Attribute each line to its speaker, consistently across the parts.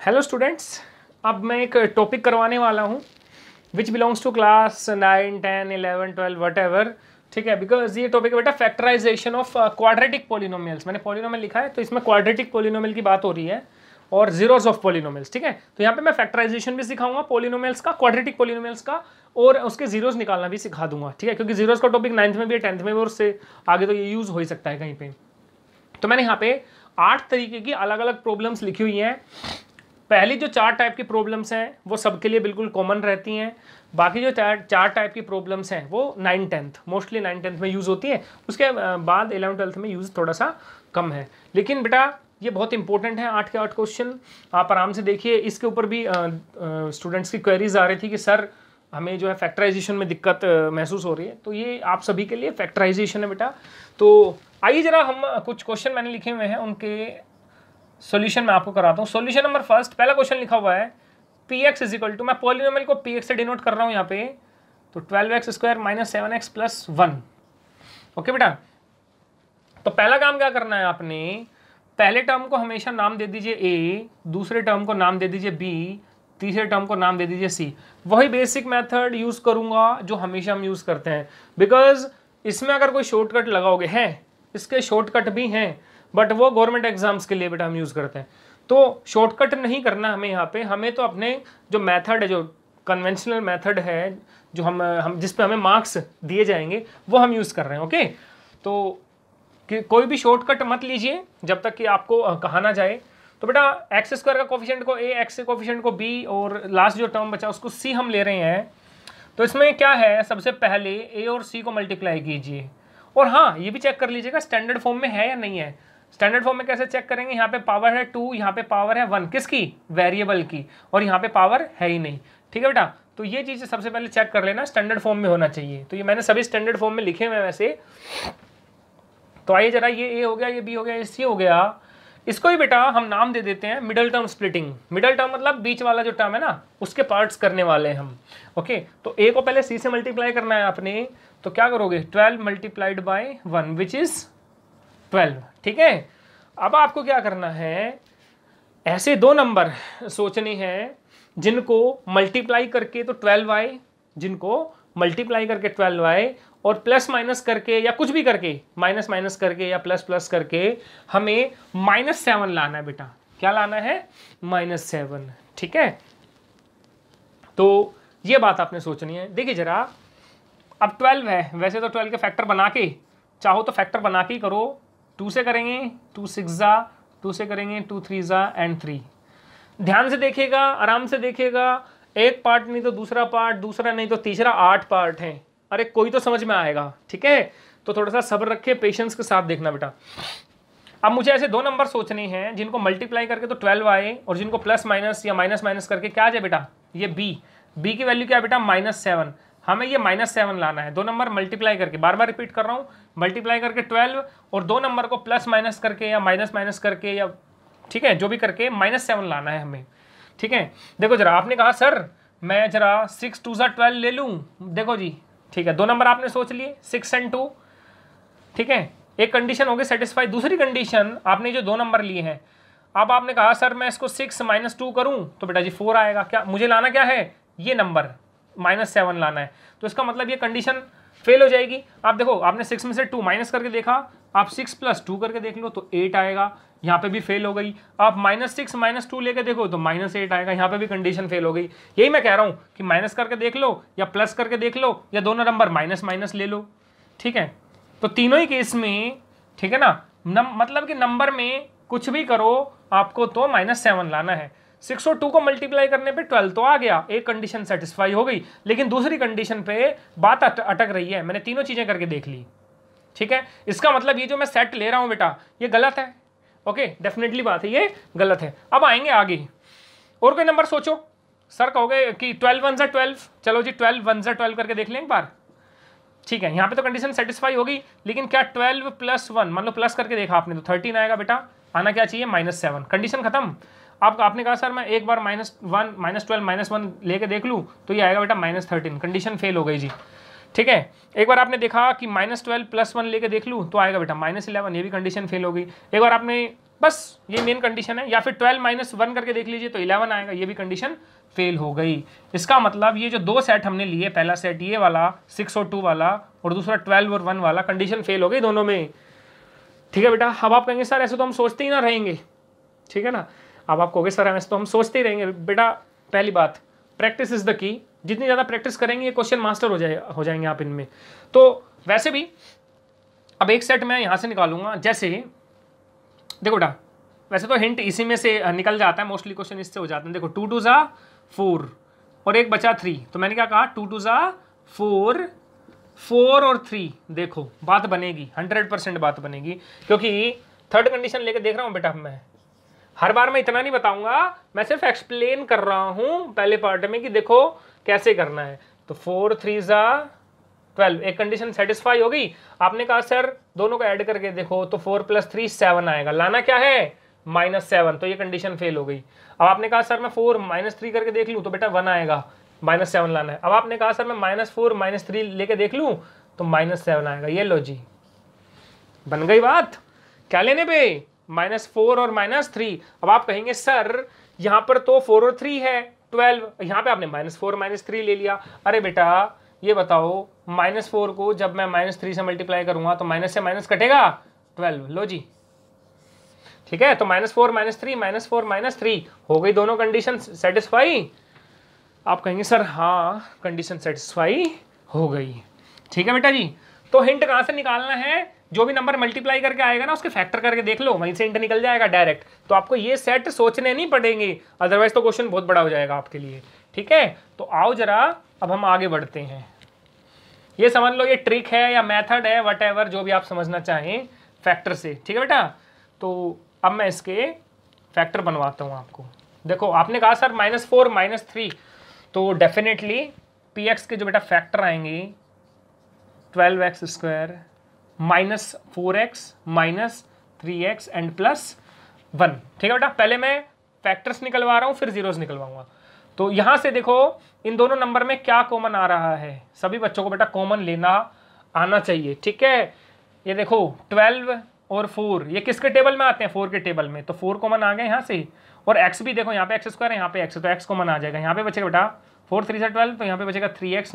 Speaker 1: Hello students, अब मैं एक टॉपिक करवाने वाला हूँ which belongs to class 9, 10, 11, 12 whatever. ठीक है, बिकॉज ये टॉपिक है बेटा फैक्टराइजेशन ऑफ क्वाड्रेटिक पोलिनोमियल्स। मैंने पोलिनोमियल लिखा है तो इसमें क्वाड्रेटिक पोलिनोमियल की बात हो रही है और जीरोस ऑफ पोलिनोमियल्स। ठीक है, तो यहाँ पे मैं फैक्टराइजेशन भी सिखाऊंगा पोलिनोमियल्स का, क्वाड्रेटिक पोलिनोमियल्स का, और उसके जीरोस निकालना भी सिखा दूंगा। ठीक है, क्योंकि जीरोस का टॉपिक 9th में भी है, 10th में भी, और उससे आगे तो ये यूज हो ही सकता है कहीं पे। तो मैंने यहाँ पे 8 तरीके की अलग अलग प्रॉब्लम्स लिखी हुई हैं। पहली जो 4 टाइप की प्रॉब्लम्स हैं वो सबके लिए बिल्कुल कॉमन रहती हैं। बाकी जो चार टाइप की प्रॉब्लम्स हैं वो 9, 10th मोस्टली 9, 10th में यूज़ होती है। उसके बाद 11, 12th में यूज़ थोड़ा सा कम है। लेकिन बेटा ये बहुत इंपॉर्टेंट है, 8 के 8 क्वेश्चन आप आराम से देखिए। इसके ऊपर भी स्टूडेंट्स की क्वेरीज आ रही थी कि सर हमें जो है फैक्टराइजेशन में दिक्कत महसूस हो रही है, तो ये आप सभी के लिए फैक्टराइजेशन है बेटा। तो आइए जरा हम कुछ क्वेश्चन मैंने लिखे हुए हैं, उनके सॉल्यूशन मैं आपको कराता हूँ। सॉल्यूशन नंबर फर्स्ट, पहला क्वेश्चन लिखा हुआ है px इज इक्वल टू, मैं पॉलिनोमियल को px से डिनोट कर रहा हूँ यहाँ पे, तो 12x square minus 7x plus 1। Okay बेटा, तो पहला काम क्या करना है आपने, पहले टर्म को हमेशा नाम दे दीजिए a, दूसरे टर्म को नाम दे दीजिए b, तीसरे टर्म को नाम दे दीजिए c। वही बेसिक मेथड यूज करूंगा जो हमेशा हम यूज करते हैं, बिकॉज इसमें अगर कोई शॉर्टकट लगाओगे, हैं इसके शॉर्टकट भी हैं, बट वो गवर्नमेंट एग्जाम्स के लिए बेटा हम यूज करते हैं। तो शॉर्टकट नहीं करना हमें यहाँ पे, हमें तो अपने जो मेथड है, जो कन्वेंशनल मेथड है, जो हम जिस पे हमें मार्क्स दिए जाएंगे वो हम यूज कर रहे हैं। ओके, तो कि कोई भी शॉर्टकट मत लीजिए जब तक कि आपको कहा ना जाए। तो बेटा एक्स स्क्वायर का कोफिशिएंट को a, एक्स के कोफिशिएंट को b, और लास्ट जो टर्म बचा उसको c हम ले रहे हैं। तो इसमें क्या है, सबसे पहले a और c को मल्टीप्लाई कीजिए, और हाँ ये भी चेक कर लीजिएगा स्टैंडर्ड फॉर्म में है या नहीं है। स्टैंडर्ड फॉर्म में कैसे चेक करेंगे, यहाँ पे पावर है 2, यहाँ पे पावर है 1, किसकी, वेरिएबल की, और यहाँ पे पावर है ही नहीं। ठीक है बेटा, तो ये चीज़ सबसे पहले चेक कर लेना, स्टैंडर्ड फॉर्म में होना चाहिए। तो ये मैंने सभी स्टैंडर्ड फॉर्म में लिखे हुए हैं वैसे। तो आइए जरा, ये a हो गया, ये b हो गया, ये c हो गया। इसको ही बेटा हम नाम दे देते हैं middle term splitting. Middle term मतलब बीच वाला जो टर्म है ना, उसके पार्ट्स करने वाले हैं हम। ओके, तो a को पहले c से मल्टीप्लाई करना है आपने, तो क्या करोगे, 12 मल्टीप्लाइड बाय 1 विच इज 12। ठीक है, अब आपको क्या करना है, ऐसे दो नंबर सोचने हैं जिनको मल्टीप्लाई करके तो 12y, जिनको मल्टीप्लाई करके 12y और प्लस माइनस करके या कुछ भी करके, माइनस माइनस करके या प्लस प्लस करके हमें -7 लाना है बेटा। क्या लाना है, -7। ठीक है, तो ये बात आपने सोचनी है। देखिए जरा, अब 12 है, वैसे तो 12 के फैक्टर बना के, चाहो तो फैक्टर बना के ही करो। 2 से करेंगे 2 6 जा, 2 से करेंगे 2 3 जा एंड 3। ध्यान से देखिएगा, आराम से देखिएगा, एक पार्ट नहीं तो दूसरा पार्ट, दूसरा नहीं तो तीसरा, 8 पार्ट हैं। अरे कोई तो समझ में आएगा। ठीक है, तो थोड़ा सा सब्र रखिए, पेशेंस के साथ देखना बेटा। अब मुझे ऐसे दो नंबर सोचने हैं जिनको मल्टीप्लाई करके तो 12 आए, और जिनको प्लस माइनस या माइनस माइनस करके क्या आ जाए बेटा, ये b की वैल्यू क्या है बेटा, -7। हमें ये -7 लाना है। दो नंबर मल्टीप्लाई करके, बार बार रिपीट कर रहा हूँ, मल्टीप्लाई करके 12, और दो नंबर को प्लस माइनस करके या माइनस माइनस करके, या ठीक है जो भी करके -7 लाना है हमें। ठीक है, देखो जरा, आपने कहा सर मैं जरा 6 2 12 ले लूँ, देखो जी, ठीक है, दो नंबर आपने सोच लिए 6 और 2। ठीक है, एक कंडीशन हो गई सेटिस्फाई। दूसरी कंडीशन, आपने जो दो नंबर लिए हैं, अब आपने कहा सर मैं इसको 6 - 2 करूं तो बेटा जी 4 आएगा। क्या मुझे लाना, क्या है, ये नंबर -7 लाना है। तो इसका मतलब ये कंडीशन फेल हो जाएगी। आप देखो, आपने 6 में से 2 माइनस करके देखा, आप 6 + 2 करके देख लो तो 8 आएगा, यहाँ पे भी फेल हो गई। आप -6 - 2 लेके देखो तो -8 आएगा, यहाँ पे भी कंडीशन फेल हो गई। यही मैं कह रहा हूँ कि माइनस करके देख लो या प्लस करके देख लो, या दोनों नंबर माइनस माइनस ले लो। ठीक है, तो तीनों ही केस में, ठीक है ना, मतलब कि नंबर में कुछ भी करो आपको तो -7 लाना है। 6 और 2 को मल्टीप्लाई करने पे 12 तो आ गया, एक कंडीशन सेटिस्फाई हो गई, लेकिन दूसरी कंडीशन पे बात अटक रही है। मैंने तीनों चीजें करके देख ली। ठीक है, इसका मतलब ये जो मैं सेट ले रहा हूं बेटा, ये गलत है। ओके, डेफिनेटली बात है, ये गलत है। अब आएंगे आगे, और कोई नंबर सोचो। सर कहोगे कि 12 1 12, चलो जी 12 1 12 करके देख लें एक बार। ठीक है, यहाँ पे तो कंडीशन सेटिस्फाई होगी, लेकिन क्या 12 + 1, मान लो प्लस करके देखा आपने तो 13 आएगा बेटा। आना क्या चाहिए, -7। कंडीशन खत्म। आपने कहा सर मैं एक बार -1 -12 -1 लेके देख लूँ तो ये आएगा बेटा -13। कंडीशन फेल हो गई जी। ठीक है, एक बार आपने देखा कि -12 + 1 लेके देख लूँ तो आएगा बेटा -11, ये भी कंडीशन फेल हो गई। एक बार आपने बस ये मेन कंडीशन है। या फिर 12 - 1 करके देख लीजिए तो 11 आएगा, ये भी कंडीशन फेल हो गई। इसका मतलब ये जो दो सेट हमने लिए, पहला सेट ये वाला 6 और 2 वाला और दूसरा 12 और 1 वाला, कंडीशन फेल हो गई दोनों में। ठीक है बेटा, अब आप कहेंगे सर ऐसे तो हम सोचते ही ना रहेंगे, ठीक है ना। अब आप कहोगे सर ऐसे तो हम सोचते ही रहेंगे। बेटा पहली बात, प्रैक्टिस इज द की। जितनी ज़्यादा प्रैक्टिस करेंगे ये क्वेश्चन मास्टर हो जाएंगे आप इनमें। तो वैसे भी अब एक सेट मैं यहाँ से निकालूंगा, जैसे देखो बेटा, वैसे तो हिंट इसी में से निकल जाता है, मोस्टली क्वेश्चन इससे हो जाते हैं। देखो 2 2 ज़ा 4 और एक बचा 3, तो मैंने क्या कहा 2 2 ज़ा 4, 4 और 3, देखो बात बनेगी, 100% बात बनेगी, क्योंकि थर्ड कंडीशन लेके देख रहा हूँ बेटा। मैं हर बार मैं इतना नहीं बताऊंगा, मैं सिर्फ एक्सप्लेन कर रहा हूँ पहले पार्ट में कि देखो कैसे करना है। तो 4 3 ज़ा 12, एक कंडीशन सेटिस्फाई हो गई। आपने कहा सर दोनों को ऐड करके देखो तो 4 + 3 7 आएगा, लाना क्या है -7, तो ये कंडीशन फेल हो गई। अब आपने कहा सर मैं 4 - 3 करके देख लूँ तो बेटा 1 आएगा, -7 लाना है। अब आपने कहा सर मैं -4 - 3 लेके देख लूँ तो -7 आएगा। ये लो जी, बन गई बात। क्या लेने पे, -4 और -3। अब आप कहेंगे सर यहाँ पर तो 4 और 3 है 12, यहाँ पे आपने -4 - 3 ले लिया। अरे बेटा ये बताओ, -4 को जब मैं -3 से मल्टीप्लाई करूंगा तो माइनस से माइनस कटेगा 12, लो जी, ठीक है। तो -4 - 3 -4 - 3 हो गई, दोनों कंडीशन सेटिस्फाई। आप कहेंगे सर हाँ कंडीशन सेटिस्फाई हो गई, ठीक है बेटा जी। तो हिंट कहाँ से निकालना है, जो भी नंबर मल्टीप्लाई करके आएगा ना उसके फैक्टर करके देख लो, वहीं से हिंट निकल जाएगा डायरेक्ट। तो आपको ये सेट सोचने नहीं पड़ेंगे, अदरवाइज तो क्वेश्चन बहुत बड़ा हो जाएगा आपके लिए, ठीक है। तो आओ जरा अब हम आगे बढ़ते हैं। ये समझ लो ये ट्रिक है या मेथड है, व्हाटएवर जो भी आप समझना चाहें, फैक्टर से, ठीक है बेटा। तो अब मैं इसके फैक्टर बनवाता हूँ आपको। देखो आपने कहा सर -4 - 3, तो डेफिनेटली px के जो बेटा फैक्टर आएंगे 12x² -4x -3x एंड +1, ठीक है बेटा। पहले मैं फैक्टर्स निकलवा रहा हूँ फिर जीरोस निकलवाऊंगा। तो यहाँ से देखो इन दोनों नंबर में क्या कॉमन आ रहा है, सभी बच्चों को बेटा कॉमन लेना आना चाहिए, ठीक है। ये देखो 12 और 4 ये किसके टेबल में आते हैं, 4 के टेबल में, तो 4 कॉमन आ गए यहाँ से। और x भी देखो यहाँ पे x² है, यहाँ पे x है, तो x कॉमन आ जाएगा। यहाँ पे बचेगा बेटा 4 3 × 12, तो यहाँ पे बचेगा 3x -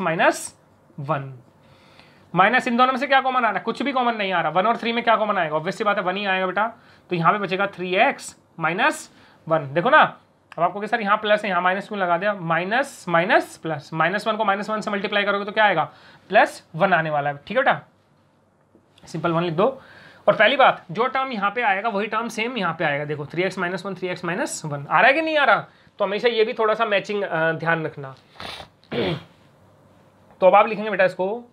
Speaker 1: 1। माइनस इन दोनों में से क्या कॉमन आ रहा है, कुछ भी कॉमन नहीं आ रहा। 1 और 3 में क्या कॉमन आएगा, ऑब्वियस सी बात है 1 ही आएगा बेटा। तो यहाँ पे बचेगा 3x - 1, देखो ना। अब आपको सर यहाँ प्लस है, यहाँ माइनस क्यों लगा दिया, माइनस माइनस प्लस, -1 को -1 से मल्टीप्लाई करोगे तो क्या आएगा +1 आने वाला है, ठीक है बेटा। सिंपल 1 लिख दो। और पहली बात, जो टर्म यहाँ पे आएगा वही टर्म सेम यहाँ पे आएगा। देखो 3x - 1 3x - 1 आ रहा है कि नहीं आ रहा। तो हमेशा ये भी थोड़ा सा मैचिंग ध्यान रखना। तो अब आप लिखेंगे बेटा इसको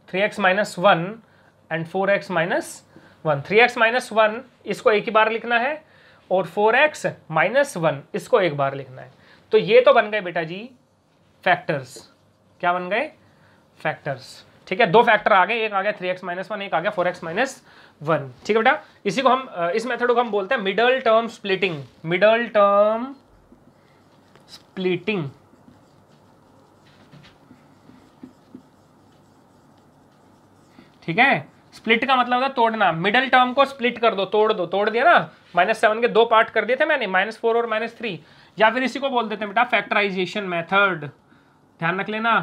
Speaker 1: 3x - 1 एंड 4x - 1। 3x - 1 इसको एक ही बार लिखना है और 4x - 1 इसको एक बार लिखना है। तो ये तो बन गए बेटा जी फैक्टर्स। क्या बन गए, फैक्टर्स, ठीक है। दो फैक्टर आ गए, एक आ गया 3x - 1, एक आ गया 4x - 1, ठीक है बेटा। इसी को हम इस मेथड को हम बोलते हैं middle term splitting. Middle term splitting, ठीक है। स्प्लिट का मतलब होता है तोड़ना। मिडल टर्म को स्प्लिट कर दो, तोड़ दो, तोड़ दिया ना। -7 के दो पार्ट कर दिए थे मैंने, -4 और -3। या फिर इसी को बोल देते हैं बेटा फैक्टराइजेशन मेथड। ध्यान रख लेना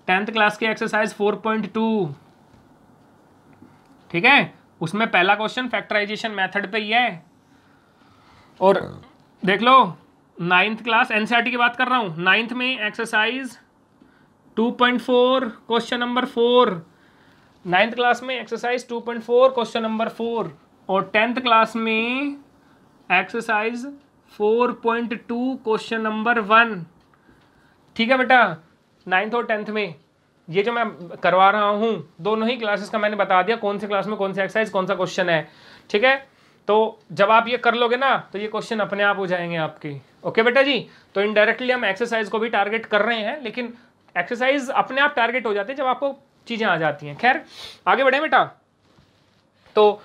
Speaker 1: 10th क्लास की एक्सरसाइज 4.2, ठीक है, उसमें पहला क्वेश्चन फैक्टराइजेशन मेथड पे ही है। और देख लो 9th क्लास एनसीईआरटी की बात कर रहा हूं, 9th में exercise 2.4 question number 4, 9th class में एक्सरसाइज 2.4 क्वेश्चन नंबर 4, और 10th क्लास में एक्सरसाइज 4.2 क्वेश्चन नंबर 1, ठीक है बेटा। 9th और 10th में ये जो मैं करवा रहा हूँ दोनों ही क्लासेस का मैंने बता दिया कौन से क्लास में कौन सा एक्सरसाइज कौन सा क्वेश्चन है, ठीक है। तो जब आप ये कर लोगे ना तो ये क्वेश्चन अपने आप हो जाएंगे आपके, ओके बेटा जी। तो इनडायरेक्टली हम एक्सरसाइज को भी टारगेट कर रहे हैं, लेकिन एक्सरसाइज अपने आप टारगेट हो जाती है जब आपको चीज़ें आ जाती हैं। खैर आगे बढ़े बेटा। तो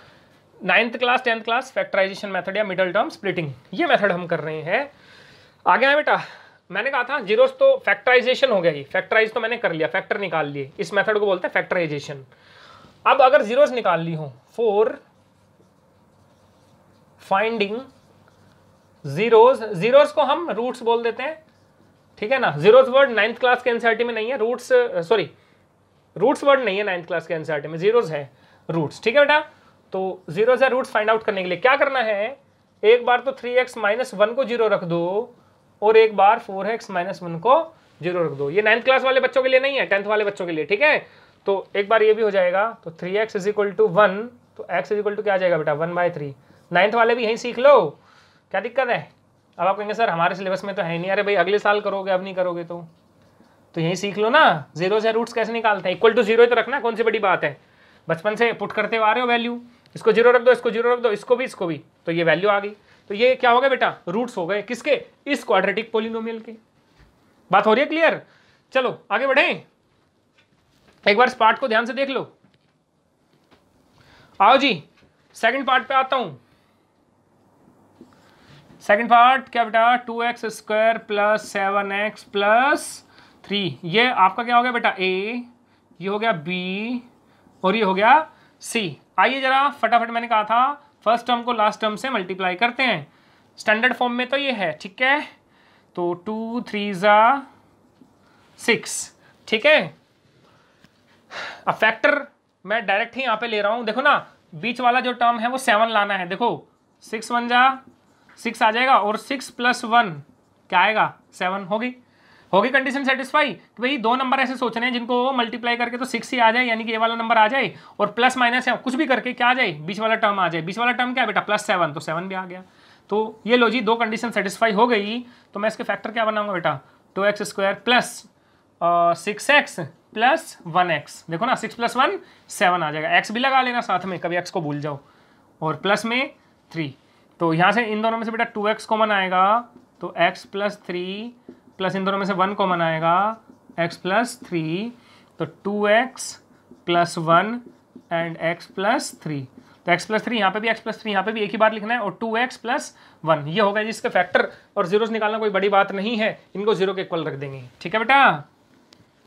Speaker 1: 9th class 10th class factorisation method या मिडल टर्म स्प्लिटिंग, ये मेथड हम कर रहे हैं। आगे आए बेटा, मैंने कहा था जीरोस तो फैक्टराइजेशन हो गया, ये फैक्टराइज तो मैंने कर लिया, फैक्टर निकाल लिए, इस मेथड को बोलते हैं फैक्टराइजेशन। अब अगर जीरोस निकाल ली हो 4 फाइंडिंग जीरोज, जीरोज को हम रूट्स बोल देते हैं, ठीक है ना। जीरोज वर्ड 9th क्लास के एनसीईआरटी में नहीं है, रूट्स सॉरी रूट्स वर्ड नहीं है 9th क्लास के एनसीईआरटी में, जीरोज है रूट्स, ठीक है बेटा। तो जीरोज है रूट्स फाइंड आउट करने के लिए क्या करना है, एक बार तो 3x माइनस 1 को जीरो रख दो और एक बार 4x माइनस 1 को जीरो रख दो। ये 9th क्लास वाले बच्चों के लिए नहीं है, 10th वाले बच्चों के लिए, ठीक है। तो एक बार ये भी हो जाएगा, तो 3x इज इक्वल टू 1, तो x इज इक्वल टू क्या आ जाएगा बेटा 1/3। 9th वाले भी यहीं सीख लो, क्या दिक्कत है। अब आप कहेंगे सर हमारे सिलेबस में तो है नहीं, अरे भाई अगले साल करोगे, अब नहीं करोगे तो यहीं सीख लो ना, जीरो से रूट्स कैसे निकालते हैं। इक्वल टू जीरो ही तो रखना, कौन सी बड़ी बात है, बचपन से पुट करते आ रहे हो वैल्यू, इसको जीरो रख दो, इसको जीरो रख दो, इसको भी, तो ये वैल्यू आ गई। तो ये क्या हो गया बेटा, रूट्स हो गए किसके, इस क्वाड्रेटिक पॉलिनोमियल के। बात हो रही है क्लियर। चलो आगे बढ़े, एक बार इस पार्ट को ध्यान से देख लो। आओ जी सेकंड पार्ट पे आता हूं। सेकंड पार्ट क्या बेटा, 2x square plus 7x plus 3, ये आपका क्या हो गया बेटा a, ये हो गया b और ये हो गया c। आइए जरा फटाफट, मैंने कहा था फर्स्ट टर्म को लास्ट टर्म से मल्टीप्लाई करते हैं, स्टैंडर्ड फॉर्म में तो ये है, ठीक है। तो 2 3 ज़ा 6, ठीक है। अब फैक्टर मैं डायरेक्ट ही यहाँ पे ले रहा हूँ, देखो ना बीच वाला जो टर्म है वो 7 लाना है, देखो 6 1 जा 6 आ जाएगा और 6 + 1 क्या आएगा 7, होगी कंडीशन सेटिस्फाई कि भाई दो नंबर ऐसे सोचने हैं जिनको मल्टीप्लाई करके तो 6 ही आ जाए, यानी कि ये वाला नंबर आ जाए और प्लस माइनस है कुछ भी करके क्या आ जाए, बीच वाला टर्म आ जाए। बीच वाला टर्म क्या है बेटा +7, तो 7 भी आ गया। तो ये लो जी, दो कंडीशन सेटिस्फाई हो गई। तो मैं इसके फैक्टर क्या बनाऊंगा बेटा, 2x square plus 6x plus 1x, देखो ना 6 + 1 7 आ जाएगा। x भी लगा लेना साथ में, कभी x को भूल जाओ, और प्लस में 3। तो यहाँ से इन दोनों में से बेटा 2x कॉमन आएगा, तो x + 3 प्लस इन दोनों में से 1 कॉमन आएगा, x + 3, तो 2x + 1 एंड x + 3। तो x + 3 यहाँ पे भी, x + 3 यहाँ पे भी एक ही बार लिखना है, और 2x + 1 ये होगा जिसके फैक्टर। और जीरोस निकालना कोई बड़ी बात नहीं है, इनको जीरो के इक्वल रख देंगे, ठीक है बेटा।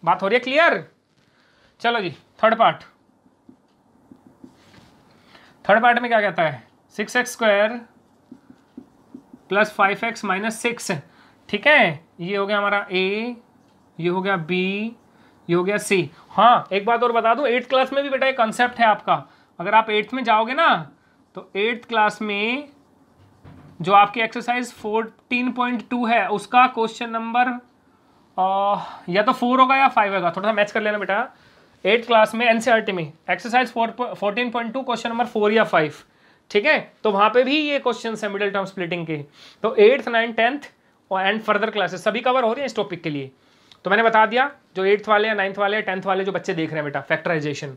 Speaker 1: बात हो रही है क्लियर। चलो जी थर्ड पार्ट में क्या कहता है, 6x square plus 5x minus 6, ठीक है। ये हो गया हमारा a, ये हो गया b, ये हो गया c। हाँ एक बात और बता दूं, 8th क्लास में भी बेटा एक कॉन्सेप्ट है आपका, अगर आप 8th में जाओगे ना तो 8th क्लास में जो आपकी एक्सरसाइज 14.2 है उसका क्वेश्चन नंबर या तो 4 होगा या 5 होगा, थोड़ा सा मैच कर लेना बेटा। 8th क्लास में एनसीईआरटी में एक्सरसाइज 14.2 क्वेश्चन नंबर 4 या 5, ठीक है। तो वहाँ पे भी ये क्वेश्चन है मिडिल टर्म स्प्लिटिंग के। तो 8th 9th 10th और एंड फर्दर क्लासेस सभी कवर हो रही है इस टॉपिक के लिए। तो मैंने बता दिया जो 8th वाले या 9th वाले 10th वाले जो बच्चे देख रहे हैं बेटा फैक्टराइजेशन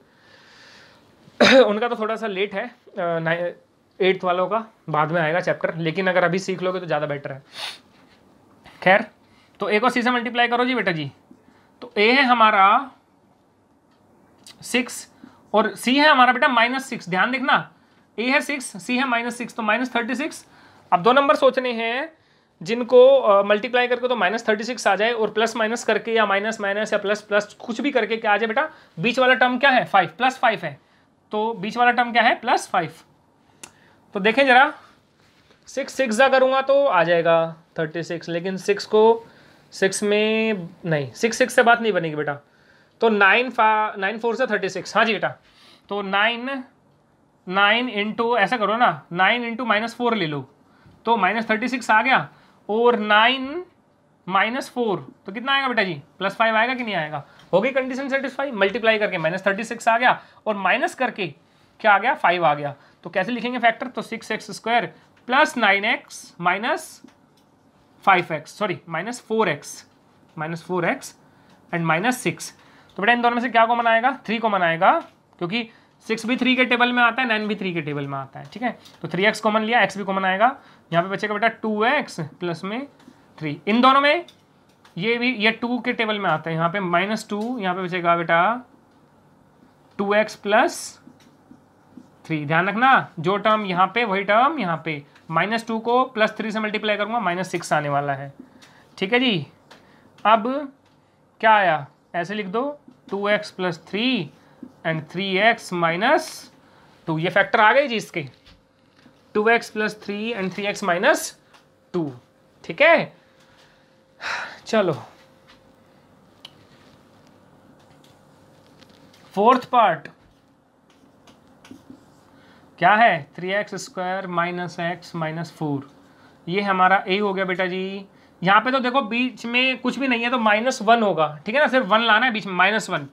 Speaker 1: उनका तो थोड़ा सा लेट है, 8th वालों का बाद में आएगा चैप्टर, लेकिन अगर अभी सीख लोगे तो ज़्यादा बेटर है। खैर तो a को c से मल्टीप्लाई करो जी बेटा जी। तो a है हमारा 6 और c है हमारा बेटा -6। ध्यान देखना, a है 6, c है -6, तो -36। अब दो नंबर सोचने हैं जिनको मल्टीप्लाई करके तो -36 आ जाए, और प्लस माइनस करके या माइनस माइनस या प्लस प्लस कुछ भी करके क्या आ जाए बेटा, बीच वाला टर्म क्या है 5 +5 है, तो बीच वाला टर्म क्या है +5। तो देखें जरा 6 6 जा करूँगा तो आ जाएगा 36, लेकिन 6 को 6 में नहीं, 6 से बात नहीं बनेगी बेटा। तो 9 4 से 36, हाँ जी बेटा। तो 9 इंटू ऐसा करो ना, 9 इंटू -4 ले लो तो -36 आ गया, और 9 -4 तो कितना आएगा बेटा जी +5 आएगा कि नहीं आएगा। हो गई कंडीशन सेटिस्फाई, मल्टीप्लाई करके -36 आ गया और माइनस करके क्या आ गया 5 आ गया। तो कैसे लिखेंगे फैक्टर, तो 6x square plus 9x minus 5x sorry -4x and -6। तो बेटा इन दोनों में से क्या कॉमन आएगा, 3 कॉमन आएगा, क्योंकि 6 भी 3 के टेबल में आता है, 9 भी 3 के टेबल में आता है, ठीक है। तो 3x कॉमन लिया, x भी कॉमन आएगा, यहाँ पे बचेगा बेटा 2x प्लस में 3। इन दोनों में ये 2 के टेबल में आता है, यहाँ पे -2, यहाँ पे बचेगा बेटा 2x प्लस 3। ध्यान रखना जो टर्म यहाँ पे वही टर्म यहाँ पे, -2 को +3 से मल्टीप्लाई करूँगा -6 आने वाला है, ठीक है जी। अब क्या आया, ऐसे लिख दो 2x plus 3 and 3x minus 2, ये फैक्टर आ गए जी इसके। 2x plus 3 and 3x minus 2। ठीक है, चलो फोर्थ पार्ट क्या है, 3x square minus x minus 4। ये हमारा a हो गया बेटा जी। यहाँ पे तो देखो बीच में कुछ भी नहीं है तो -1 होगा, ठीक है ना, सिर्फ 1 लाना है बीच में, -1।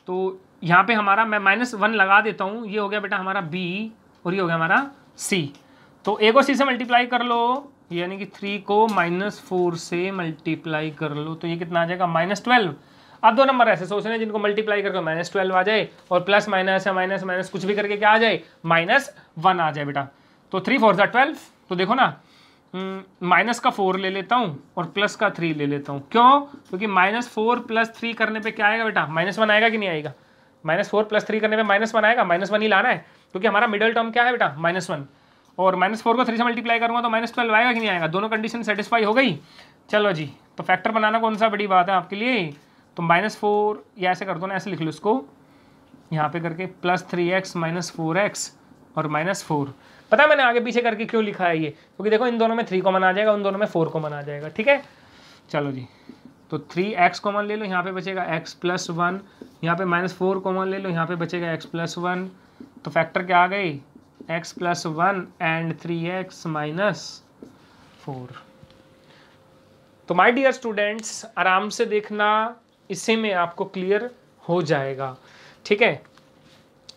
Speaker 1: तो यहाँ पे हमारा मैं -1 लगा देता हूँ, ये हो गया बेटा हमारा b और ये हो गया हमारा c। तो a को c से मल्टीप्लाई कर लो, यानी कि 3 को -4 से मल्टीप्लाई कर लो, तो ये कितना आ जाएगा -12। अब 2 नंबर ऐसे सोच रहे हैं जिनको मल्टीप्लाई करके -12 आ जाए और प्लस माइनस या माइनस माइनस कुछ भी करके क्या आ जाए, -1 आ जाए बेटा। तो 3 4 12। तो देखो ना, माइनस का 4 ले लेता हूँ और प्लस का 3 ले लेता हूँ। क्यों? क्योंकि -4 + 3 करने पे क्या आएगा बेटा, -1 आएगा कि नहीं आएगा? -4 + 3 करने पे -1 आएगा, -1 ही लाना है क्योंकि हमारा मिडल टर्म क्या है बेटा, -1। और -4 को 3 से मल्टीप्लाई करूँगा तो -12 आएगा कि नहीं आएगा? दोनों कंडीशन सेटिस्फाई हो गई। चलो जी, तो फैक्टर बनाना कौन सा बड़ी बात है आपके लिए। तो -4 या ऐसे कर दो ना, ऐसे लिख लो इसको यहाँ पे करके, +3x - 4x और -4। पता है मैंने आगे पीछे करके क्यों लिखा है ये, क्योंकि देखो इन दोनों में 3 कॉमन आ जाएगा, उन दोनों में 4 कॉमन आ जाएगा। ठीक है, चलो जी, तो 3x कॉमन ले लो, यहाँ पे बचेगा x + 1, यहाँ पे -4 कॉमन ले लो, यहाँ पे बचेगा x + 1। तो फैक्टर क्या आ गई, x + 1 एंड 3x - 4। तो माय डियर स्टूडेंट्स, आराम से देखना, इसी में आपको क्लियर हो जाएगा। ठीक है,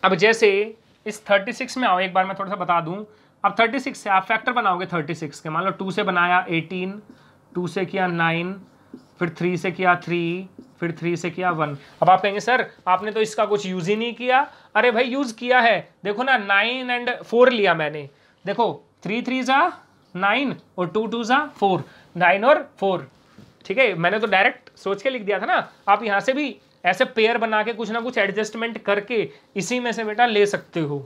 Speaker 1: अब जैसे इस 36 में आओ, एक बार मैं थोड़ा सा बता दूं। अब 36 से आप फैक्टर बनाओगे 36 के, मान लो 2 से बनाया 18, 2 से किया 9, फिर 3 से किया 3, फिर 3 से किया 1। अब आप कहेंगे सर आपने तो इसका कुछ यूज ही नहीं किया। अरे भाई यूज किया है, देखो ना 9 एंड 4 लिया मैंने, देखो 3 3 ज़ा 9 और 2 2 ज़ा 4, 9 और 4। ठीक है, मैंने तो डायरेक्ट सोच के लिख दिया था ना। आप यहाँ से भी ऐसे पेयर बना के कुछ ना कुछ एडजस्टमेंट करके इसी में से बेटा ले सकते हो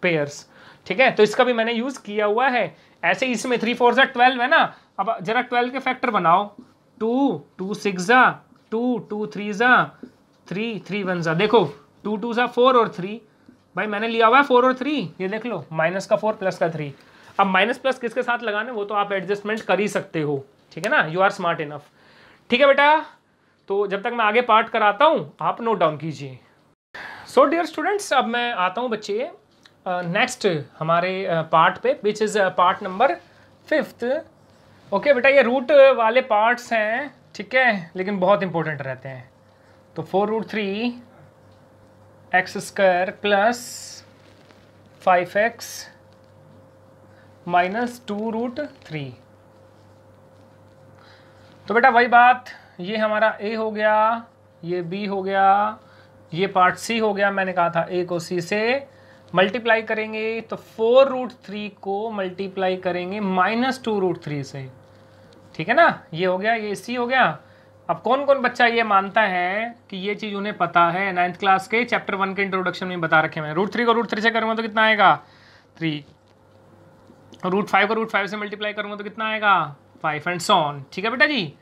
Speaker 1: पेयर्स। ठीक है, तो इसका भी मैंने यूज किया हुआ है। ऐसे इसमें 3 4 ज़ा 12 है ना, अब जरा 12 के फैक्टर बनाओ। 2 2 6 ज़ा 2, 2 3 ज़ा 3, 3 1 ज़ा, देखो 2 2 ज़ा 4 और 3, भाई मैंने लिया हुआ है 4 और 3, ये देख लो, -4 + 3। अब माइनस प्लस किसके साथ लगाने, वो तो आप एडजस्टमेंट कर ही सकते हो। ठीक है ना, यू आर स्मार्ट इनफ। ठीक है बेटा, तो जब तक मैं आगे पार्ट कराता हूँ आप नोट डाउन कीजिए। सो डियर स्टूडेंट्स, अब मैं आता हूँ बच्चे नेक्स्ट हमारे पार्ट पे, which is part number 5th। Okay बेटा, ये रूट वाले पार्ट्स हैं, ठीक है, लेकिन बहुत इंपॉर्टेंट रहते हैं। तो 4√3 x² + 5x - 2√3। तो बेटा वही बात, ये हमारा a हो गया, ये b हो गया, ये पार्ट c हो गया। मैंने कहा था a को c से मल्टीप्लाई करेंगे तो 4√3 को मल्टीप्लाई करेंगे -2√3 से। ठीक है ना, ये हो गया, ये c हो गया। अब कौन कौन बच्चा ये मानता है कि ये चीज़ उन्हें पता है, 9th क्लास के चैप्टर 1 के इंट्रोडक्शन में बता रखे हैं। √3 को √3 से करूँगा तो कितना आएगा, 3। √5 को √5 से मल्टीप्लाई करूँगा तो कितना आएगा, 5 एंड सो ऑन। ठीक है बेटा जी,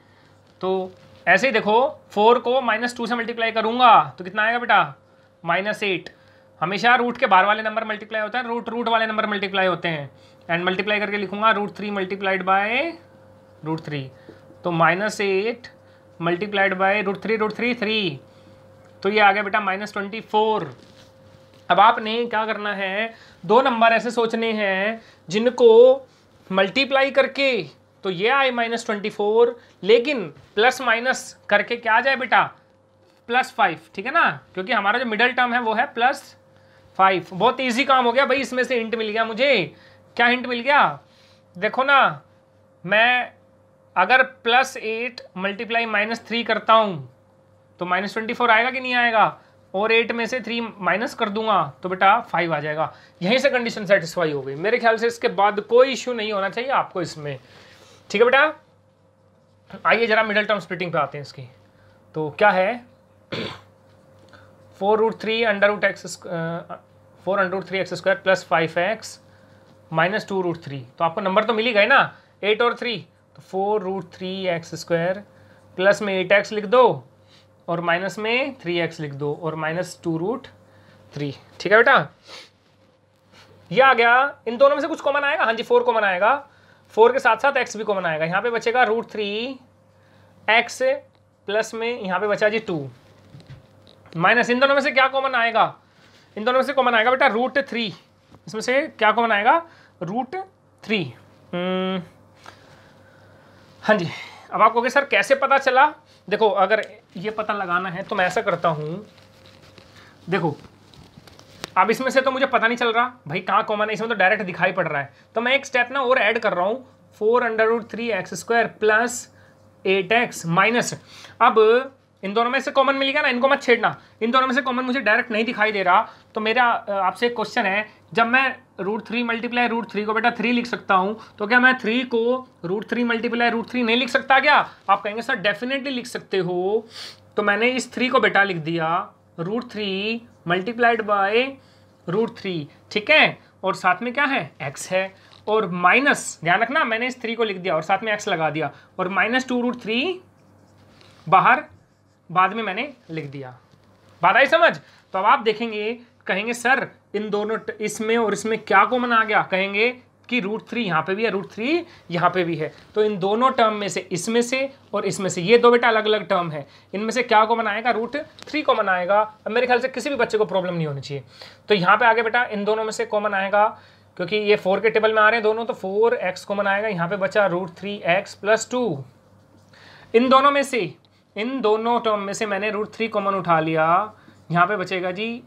Speaker 1: तो ऐसे ही देखो 4 को -2 से मल्टीप्लाई करूँगा तो कितना आएगा बेटा, -8। हमेशा रूट के बाहर वाले नंबर मल्टीप्लाई होता है, रूट वाले नंबर मल्टीप्लाई होते हैं। एंड मल्टीप्लाई करके लिखूँगा √3 मल्टीप्लाइड बाय √3, तो -8 मल्टीप्लाइड बाय √3 3, तो ये आ गया बेटा -24। अब आपने क्या करना है, 2 नंबर ऐसे सोचने हैं जिनको मल्टीप्लाई करके तो ये आए -24, लेकिन प्लस माइनस करके क्या आ जाए बेटा, +5। ठीक है ना, क्योंकि हमारा जो मिडल टर्म है वो है +5। बहुत इजी काम हो गया भाई, इसमें से हिंट मिल गया मुझे। क्या हिंट मिल गया, देखो ना, मैं अगर +8 मल्टीप्लाई -3 करता हूँ तो -24 आएगा कि नहीं आएगा, और 8 में से 3 माइनस कर दूंगा तो बेटा 5 आ जाएगा। यहीं से कंडीशन सेटिस्फाई हो गई। मेरे ख्याल से इसके बाद कोई इश्यू नहीं होना चाहिए आपको इसमें। ठीक है बेटा, आइए जरा मिडल टर्म स्प्लिटिंग पे आते हैं इसकी। तो क्या है, 4√3 4√3x² + 5x - 2√3। तो आपको नंबर तो मिल ही गए ना, 8 और 3, तो 4√3x² प्लस में 8x लिख दो और माइनस में 3x लिख दो और -2√3। ठीक है बेटा, ये आ गया, इन दोनों में से कुछ कॉमन आएगा, हाँ जी 4 कॉमन आएगा, 4 के साथ साथ x भी कॉमन आएगा, यहाँ पे बचेगा √3x प्लस में यहाँ पे बचा जी 2 माइनस, इन दोनों में से क्या कॉमन आएगा, इन दोनों में से कॉमन आएगा बेटा √3, इसमें से क्या कॉमन आएगा √3। हाँ जी, अब आप कहोगे सर कैसे पता चला, देखो अगर ये पता लगाना है तो मैं ऐसा करता हूँ, देखो अब इसमें से तो मुझे पता नहीं चल रहा भाई कहाँ कॉमन है, इसमें तो डायरेक्ट दिखाई पड़ रहा है, तो मैं एक स्टेप ना और ऐड कर रहा हूँ, 4√3x² प्लस 8x माइनस, अब इन दोनों में से कॉमन मिल गया ना, इनको मत छेड़ना, इन दोनों में से कॉमन मुझे डायरेक्ट नहीं दिखाई दे रहा, तो मेरा आपसे एक क्वेश्चन है, जब मैं √3 मल्टीप्लाई √3 को बेटा 3 लिख सकता हूं, तो क्या मैं 3 को √3 मल्टीप्लाई √3 नहीं लिख सकता क्या? आप कहेंगे सर डेफिनेटली लिख सकते हो, तो मैंने इस 3 को बेटा लिख दिया √3 मल्टीप्लाइड बाय √3, ठीक है, और साथ में क्या है x है, और माइनस, ध्यान रखना मैंने इस 3 को लिख दिया और साथ में x लगा दिया, और -2√3 बाहर बाद में मैंने लिख दिया, बात आई समझ? तो अब आप देखेंगे, कहेंगे सर इन दोनों इसमें और इसमें क्या कॉमन आ गया, कहेंगे कि √3 यहाँ पे भी है, √3 यहाँ पे भी है, तो इन दोनों टर्म में से इसमें से और इसमें से, ये दो बेटा अलग अलग टर्म है, इनमें से क्या कॉमन आएगा √3 कॉमन आएगा। अब मेरे ख्याल से किसी भी बच्चे को प्रॉब्लम नहीं होनी चाहिए, तो यहाँ पे आगे बेटा इन दोनों में से कॉमन आएगा, क्योंकि ये 4 के टेबल में आ रहे हैं दोनों, तो 4x कॉमन आएगा, यहाँ पे बचा √3x प्लस 2, इन दोनों में से, इन दोनों टर्म में से मैंने √3 कॉमन उठा लिया, यहाँ पे बचेगा जी,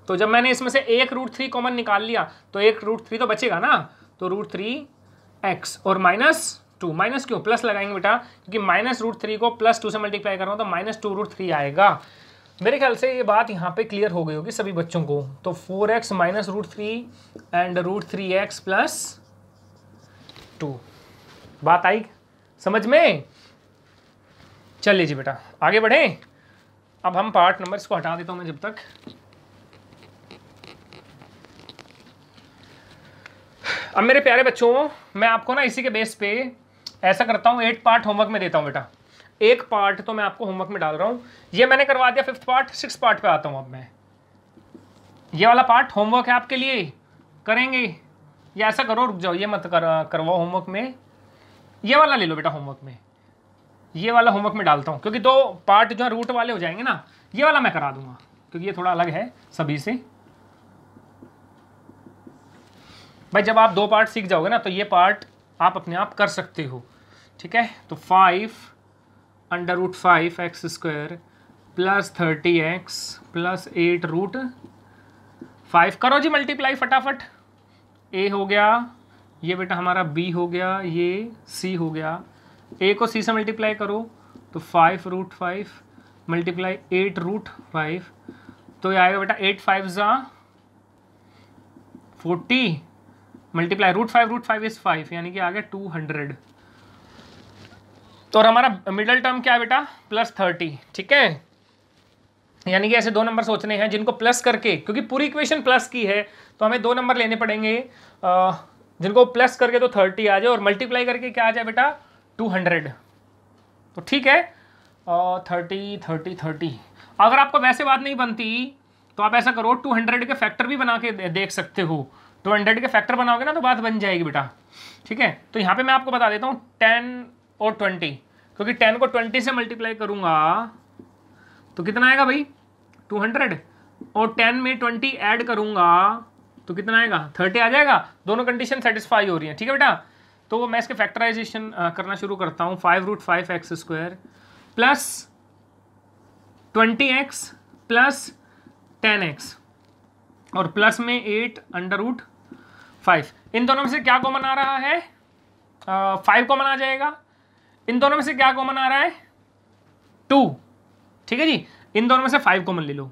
Speaker 1: तो जब मैंने इसमें से एक √3 कॉमन निकाल लिया तो एक √3 तो बचेगा ना, तो √3x और -2, माइनस क्यों, प्लस लगाएंगे बेटा, क्योंकि -√3 को +2 से मल्टीप्लाई कर रहा हूँ तो -2√3 आएगा। मेरे ख्याल से ये बात यहाँ पे क्लियर हो गई होगी सभी बच्चों को, तो 4x minus √3 and √3x plus 2, बात आई समझ में? चलिए जी बेटा आगे बढ़ें, अब हम पार्ट नंबर, इसको हटा देता हूं मैं जब तक। अब मेरे प्यारे बच्चों, मैं आपको ना इसी के बेस पे ऐसा करता हूं, 8 पार्ट होमवर्क में देता हूं बेटा, एक पार्ट तो मैं आपको होमवर्क में डाल रहा हूं, ये मैंने करवा दिया 5th पार्ट, 6th पार्ट पे आता हूं। अब मैं ये वाला पार्ट होमवर्क है आपके लिए, करेंगे या ऐसा करो, रुक जाओ, ये मत करवाओ होमवर्क में, ये वाला ले लो बेटा होमवर्क में, ये वाला होमवर्क में डालता हूँ, क्योंकि 2 पार्ट जो है रूट वाले हो जाएंगे ना, ये वाला मैं करा दूंगा क्योंकि ये थोड़ा अलग है सभी से। भाई जब आप 2 पार्ट सीख जाओगे ना तो ये पार्ट आप अपने आप कर सकते हो, ठीक है। तो 5√5x² प्लस 30x प्लस 8√5 करो जी मल्टीप्लाई फटाफट, a हो गया, ये बेटा हमारा b हो गया, ये c हो गया, a को c से मल्टीप्लाई करो तो 5√5 मल्टीप्लाई 8√5, तो ये आएगा बेटा 8 5 40 मल्टीप्लाई √5 इज 5, यानी कि आ गया 200। तो और हमारा मिडल टर्म क्या है बेटा +30, ठीक है, यानी कि ऐसे 2 नंबर सोचने हैं जिनको प्लस करके, क्योंकि पूरी इक्वेशन प्लस की है तो हमें 2 नंबर लेने पड़ेंगे, जिनको प्लस करके तो 30 आ जाए और मल्टीप्लाई करके क्या आ जाए बेटा 200, तो ठीक है। 30 अगर आपको वैसे बात नहीं बनती तो आप ऐसा करो 200 के फैक्टर भी बना के देख सकते हो, 200 के फैक्टर बनाओगे ना तो बात बन जाएगी बेटा, ठीक है। तो यहाँ पे मैं आपको बता देता हूँ 10 और 20, क्योंकि 10 को 20 से मल्टीप्लाई करूँगा तो कितना आएगा भाई 200, और 10 में 20 ऐड करूँगा तो कितना आएगा 30 आ जाएगा, दोनों कंडीशन सेटिस्फाई हो रही हैं, ठीक है बेटा। तो मैं इसके फैक्टराइजेशन करना शुरू करता हूँ, 5√5x² plus 20x plus 10x और प्लस में 8√5, इन दोनों में से क्या कॉमन आ रहा है 5 कॉमन आ जाएगा, इन दोनों में से क्या कॉमन आ रहा है 2, ठीक है जी, इन दोनों में से 5 कॉमन ले लो।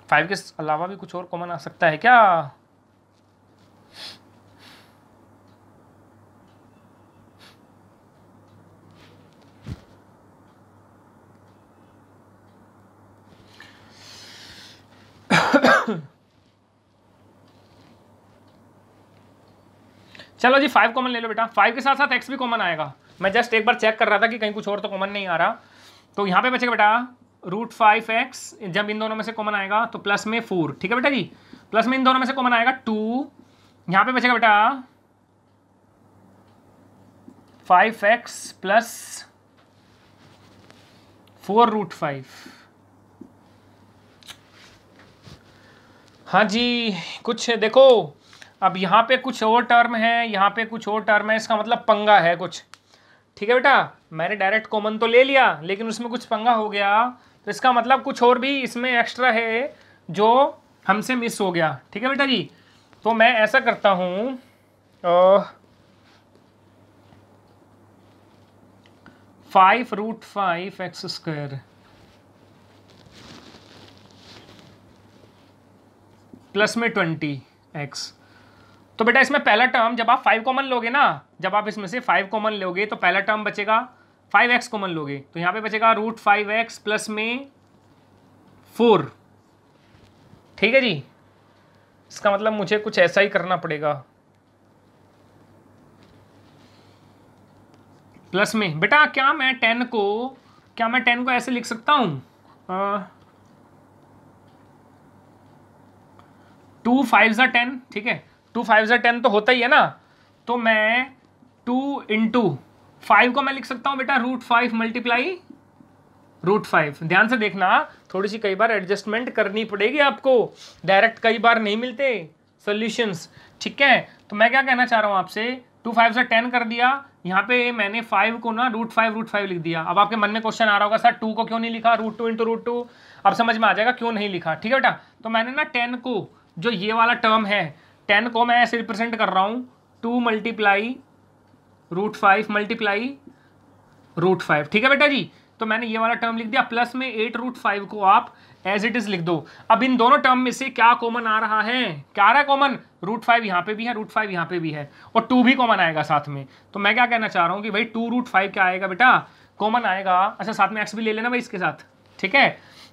Speaker 1: 5 के अलावा भी कुछ और कॉमन आ सकता है क्या? चलो जी 5 कॉमन ले लो बेटा, 5 के साथ साथ x भी कॉमन आएगा, मैं जस्ट एक बार चेक कर रहा था कि कहीं कुछ और तो कॉमन नहीं आ रहा, तो यहाँ पे बचेगा बेटा रूट 5x, जब इन दोनों में से कॉमन आएगा तो प्लस में 4, ठीक है बेटा जी, प्लस में इन दोनों में से कॉमन आएगा 2, यहां पे बचेगा बेटा 5x प्लस 4 रूट 5। हाँ जी, कुछ देखो, अब यहाँ पे कुछ और टर्म है, यहाँ पे कुछ और टर्म है, इसका मतलब पंगा है कुछ, ठीक है बेटा। मैंने डायरेक्ट कॉमन तो ले लिया लेकिन उसमें कुछ पंगा हो गया, तो इसका मतलब कुछ और भी इसमें एक्स्ट्रा है जो हमसे मिस हो गया, ठीक है बेटा जी। तो मैं ऐसा करता हूँ, 5 रूट 5x स्क्वायर प्लस में 20x। तो बेटा इसमें पहला टर्म जब आप 5 कॉमन लोगे ना, जब आप इसमें से 5 कॉमन लोगे तो पहला टर्म बचेगा 5x कॉमन लोगे तो यहाँ पे बचेगा रूट 5x प्लस में 4, ठीक है जी। इसका मतलब मुझे कुछ ऐसा ही करना पड़ेगा, प्लस में बेटा क्या मैं 10 को ऐसे लिख सकता हूँ, 2 5 ज़ा 10, ठीक है, 2 5 ज़ा 10 तो होता ही है ना, तो मैं 2 इंटू 5 को मैं लिख सकता हूँ बेटा रूट 5 मल्टीप्लाई रूट 5। ध्यान से देखना, थोड़ी सी कई बार एडजस्टमेंट करनी पड़ेगी आपको, डायरेक्ट कई बार नहीं मिलते सॉल्यूशंस, ठीक है। तो मैं क्या कहना चाह रहा हूँ आपसे, 2 5 ज़ा 10 कर दिया, यहाँ पे मैंने 5 को ना रूट 5 लिख दिया। अब आपके मन में क्वेश्चन आ रहा होगा सर 2 को क्यों नहीं लिखा, रूट 2 इंटू रूट 2, अब समझ में आ जाएगा क्यों नहीं लिखा, ठीक है बेटा। तो मैंने ना 10 को, जो ये वाला टर्म है 10 को मैं ऐसे रिप्रेजेंट कर रहा हूँ 2 मल्टीप्लाई रूट 5 मल्टीप्लाई रूट 5, ठीक है बेटा जी। तो मैंने ये वाला टर्म लिख दिया, प्लस में 8 रूट 5 को आप एज इट इज लिख दो। अब इन दोनों टर्म में से क्या कॉमन आ रहा है, क्या आ रहा है कॉमन, रूट 5 यहाँ पे भी है, रूट 5 यहाँ पे भी है, और 2 भी कॉमन आएगा साथ में। तो मैं क्या कहना चाह रहा हूँ कि भाई 2 रूट 5 क्या आएगा बेटा, कॉमन आएगा। अच्छा साथ में एक्स भी ले लेना भाई इसके साथ, ठीक है।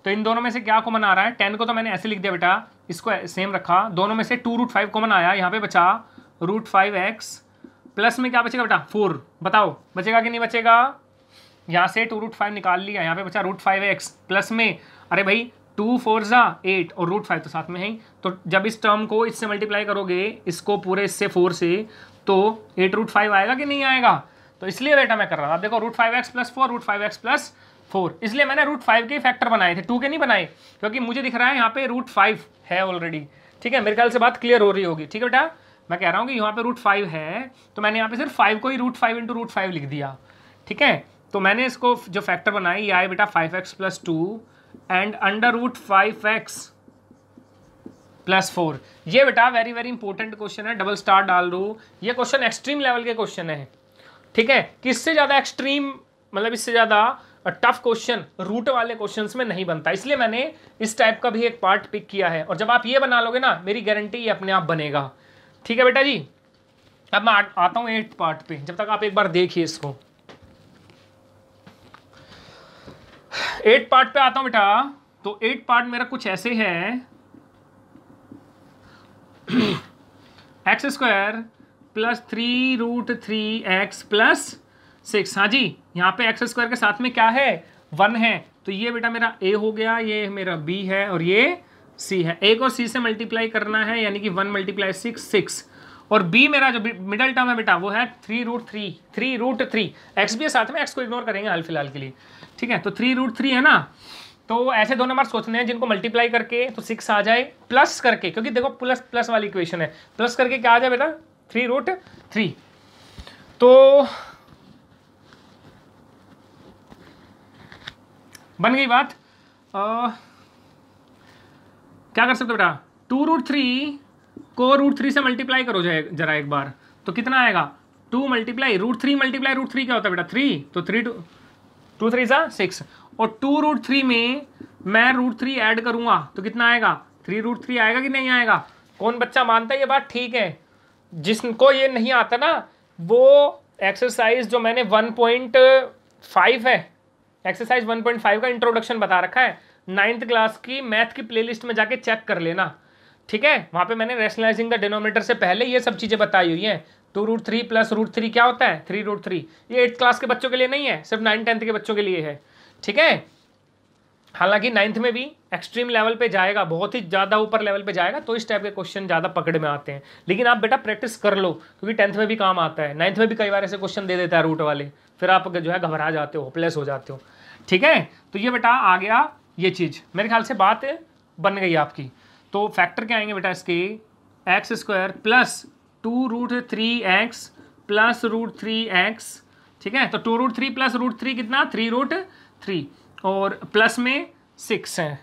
Speaker 1: तो इन दोनों में से क्या कॉमन आ रहा है, 10 को तो मैंने ऐसे लिख दिया बेटा, इसको सेम रखा, दोनों में से 2 रूट 5 कॉमन आया, यहाँ पे बचा रूट 5x, प्लस में क्या बचेगा बेटा 4, बताओ बचेगा कि नहीं बचेगा। यहाँ से 2 रूट 5 निकाल लिया, यहाँ पे बचा रूट 5x, प्लस में अरे भाई 2 4 ज़ा 8 और रूट 5 तो साथ में है ही। तो जब इस टर्म को इससे मल्टीप्लाई करोगे, इसको पूरे इससे 4 से, तो 8 रूट 5 आएगा कि नहीं आएगा। तो इसलिए बेटा मैं कर रहा था, देखो root 5x plus 4, root 5x plus 4, इसलिए मैंने रूट 5 के फैक्टर बनाए थे, 2 के नहीं बनाए, क्योंकि मुझे दिख रहा है यहाँ पे रूट 5 है ऑलरेडी, ठीक है। मेरे ख्याल से बात क्लियर हो रही होगी, ठीक है बेटा। मैं कह रहा हूँ कि यहाँ पे रूट 5 है, तो मैंने यहाँ पे सिर्फ 5 को ही रूट 5 इंटू रूट 5 लिख दिया, ठीक है। तो मैंने इसको जो फैक्टर बनाए ये आए बेटा 5x plus 2 and under root 5x plus 4। ये बेटा वेरी वेरी इंपॉर्टेंट क्वेश्चन है, डबल स्टार डाल दो, ये क्वेश्चन एक्सट्रीम लेवल के क्वेश्चन है, ठीक है। कि इससे ज़्यादा एक्सट्रीम, मतलब इससे ज़्यादा टफ क्वेश्चन रूट वाले क्वेश्चंस में नहीं बनता, इसलिए मैंने इस टाइप का भी एक पार्ट पिक किया है। और जब आप ये बना लोगे ना, मेरी गारंटी ये अपने आप बनेगा, ठीक है बेटा जी। अब मैं आता हूँ 8th पार्ट पे, जब तक आप एक बार देखिए इसको। 8th पार्ट पे आता हूँ बेटा। तो 8th पार्ट मेरा कुछ ऐसे है, X square plus 3 root 3x plus 6। हाँ जी, यहाँ पे एक्स स्क्वायर के साथ में क्या है 1 है, तो ये बेटा मेरा a हो गया, ये मेरा b है और ये c है। a को c से मल्टीप्लाई करना है, यानी कि 1 मल्टीप्लाई 6, और b मेरा जो मिडल टर्म है बेटा वो है 3 रूट 3, x भी है साथ में, x को इग्नोर करेंगे हाल फिलहाल के लिए, ठीक है। तो 3 रूट 3 है ना, तो ऐसे 2 नंबर सोचने हैं जिनको मल्टीप्लाई करके तो 6 आ जाए, प्लस करके, क्योंकि देखो प्लस प्लस वाली इक्वेशन है, प्लस करके क्या आ जाए बेटा 3 रूट 3। तो बन गई बात। क्या कर सकते हो बेटा, 2 रूट 3 को रूट 3 से मल्टीप्लाई करो जाए जरा एक बार, तो कितना आएगा 2 मल्टीप्लाई रूट 3 मल्टीप्लाई रूट 3 क्या होता है बेटा 3, तो 3 2 3 सा 6, और 2 रूट 3 में मैं रूट 3 ऐड करूंगा तो कितना आएगा 3 रूट 3 आएगा कि नहीं आएगा। कौन बच्चा मानता है ये बात, ठीक है। जिसको ये नहीं आता ना, वो एक्सरसाइज जो मैंने 1.5 है, एक्सरसाइज 1.5 का इंट्रोडक्शन बता रखा है 9th क्लास की मैथ की प्लेलिस्ट में जाके चेक कर लेना, ठीक है। वहाँ पे मैंने रैशनलाइजिंग द डिनोमिनेटर से पहले ये सब चीज़ें बताई हुई हैं। 2 रूट 3 प्लस रूट 3 क्या होता है 3 रूट 3। ये 8th क्लास के बच्चों के लिए नहीं है, सिर्फ 9th 10th के बच्चों के लिए है, ठीक है। हालांकि 9th में भी एक्सट्रीम लेवल पे जाएगा, बहुत ही ज़्यादा ऊपर लेवल पे जाएगा तो इस टाइप के क्वेश्चन ज़्यादा पकड़ में आते हैं। लेकिन आप बेटा प्रैक्टिस कर लो, क्योंकि 10th में भी काम आता है, 9th में भी कई बार ऐसे क्वेश्चन दे देता है रूट वाले, फिर आप जो है घबरा जाते हो, होपलेस हो जाते हो। ठीक है, तो ये बेटा आ गया ये चीज़, मेरे ख्याल से बात बन गई आपकी। तो फैक्टर क्या आएंगे बेटा इसके, x square plus 2√3x plus √3x। ठीक है, तो 2√3 प्लस √3 कितना, 3√3 और प्लस में 6 है।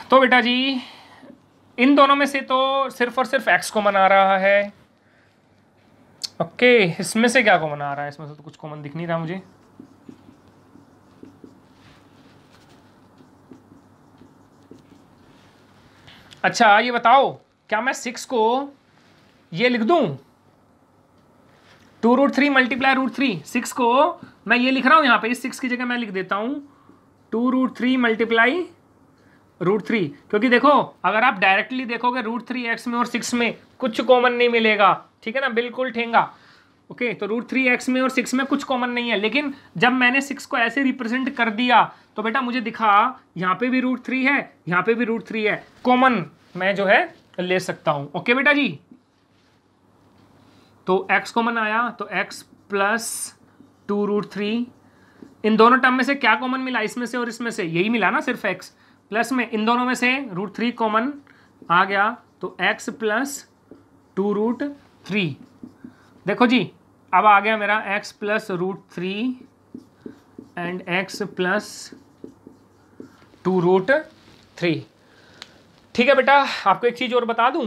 Speaker 1: तो बेटा जी इन दोनों में से तो सिर्फ और सिर्फ x कॉमन आ रहा है। ओके, इसमें से क्या कॉमन आ रहा है, इसमें से तो कुछ कॉमन दिख नहीं रहा मुझे। अच्छा ये बताओ, क्या मैं 6 को ये लिख दूं, 2√3 मल्टीप्लाई √3, 6 को मैं ये लिख रहा हूं यहाँ पे, इस 6 की जगह मैं लिख देता हूं 2√3 मल्टीप्लाई √3, क्योंकि देखो अगर आप डायरेक्टली देखोगे √3x में और 6 में कुछ कॉमन नहीं मिलेगा। ठीक है ना, बिल्कुल ठेंगा। ओके, तो √3x में और 6 में कुछ कॉमन नहीं है, लेकिन जब मैंने 6 को ऐसे रिप्रेजेंट कर दिया तो बेटा मुझे दिखा यहाँ पे भी √3 है, यहाँ पे भी √3 है, कॉमन मैं जो है ले सकता हूं। ओके बेटा जी, तो x कॉमन आया, तो x प्लस 2√3, इन दोनों टर्म में से क्या कॉमन मिला, इसमें से और इसमें से यही मिला ना, सिर्फ x, प्लस में इन दोनों में से √3 कॉमन आ गया, तो x प्लस 2√3। देखो जी अब आ गया मेरा x plus √3 and x plus 2√3। ठीक है बेटा, आपको एक चीज़ और बता दूं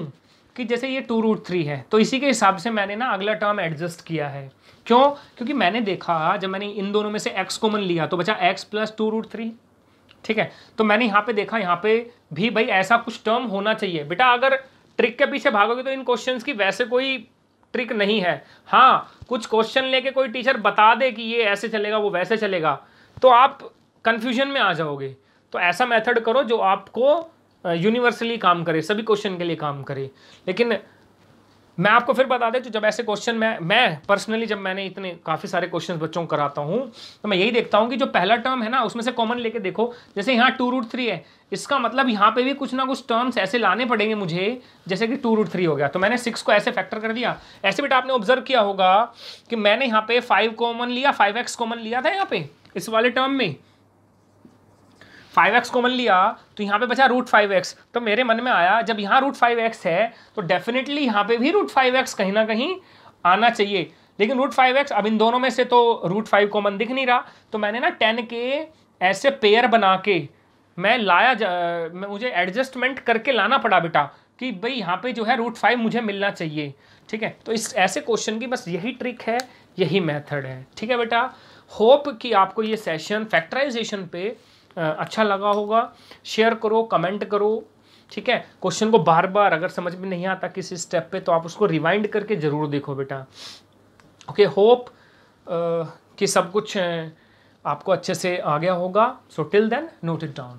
Speaker 1: कि जैसे ये 2√3 है तो इसी के हिसाब से मैंने ना अगला टर्म एडजस्ट किया है। क्यों, क्योंकि मैंने देखा जब मैंने इन दोनों में से x कॉमन लिया तो बचा x प्लस 2√3। ठीक है, तो मैंने यहाँ पे देखा, यहाँ पे भी भाई ऐसा कुछ टर्म होना चाहिए। बेटा अगर ट्रिक के पीछे भागोगे तो इन क्वेश्चंस की वैसे कोई ट्रिक नहीं है। हाँ, कुछ क्वेश्चन लेके कोई टीचर बता दे कि ये ऐसे चलेगा वो वैसे चलेगा तो आप कंफ्यूजन में आ जाओगे। तो ऐसा मेथड करो जो आपको यूनिवर्सली काम करे, सभी क्वेश्चन के लिए काम करे। लेकिन मैं आपको फिर बता दें, तो जब ऐसे क्वेश्चन मैं पर्सनली जब मैंने इतने काफ़ी सारे क्वेश्चन बच्चों को कराता हूँ तो मैं यही देखता हूँ कि जो पहला टर्म है ना उसमें से कॉमन लेके देखो। जैसे यहाँ 2√3 है, इसका मतलब यहाँ पे भी कुछ ना कुछ टर्म्स ऐसे लाने पड़ेंगे मुझे, जैसे कि 2√3 हो गया तो मैंने 6 को ऐसे फैक्टर कर दिया। ऐसे बेटा आपने ऑब्जर्व किया होगा कि मैंने यहाँ पे 5 कॉमन लिया, 5x कॉमन लिया था यहाँ पे इस वाले टर्म में, 5x कॉमन लिया तो यहाँ पे बचा √5x। तो मेरे मन में आया जब यहाँ √5x है तो डेफिनेटली यहाँ पे भी √5x कहीं ना कहीं आना चाहिए। लेकिन √5x अब इन दोनों में से तो √5 कॉमन दिख नहीं रहा, तो मैंने ना 10 के ऐसे पेयर बना के मैं लाया, मुझे एडजस्टमेंट करके लाना पड़ा बेटा कि भाई यहाँ पे जो है √5 मुझे मिलना चाहिए। ठीक है, तो इस ऐसे क्वेश्चन की बस यही ट्रिक है, यही मेथड है। ठीक है बेटा, होप कि आपको ये सेशन फैक्टराइजेशन पे अच्छा लगा होगा। शेयर करो, कमेंट करो। ठीक है, क्वेश्चन को बार बार अगर समझ में नहीं आता किसी स्टेप पे तो आप उसको रिवाइंड करके ज़रूर देखो बेटा। ओके, होप कि सब कुछ आपको अच्छे से आ गया होगा। So till then note it down.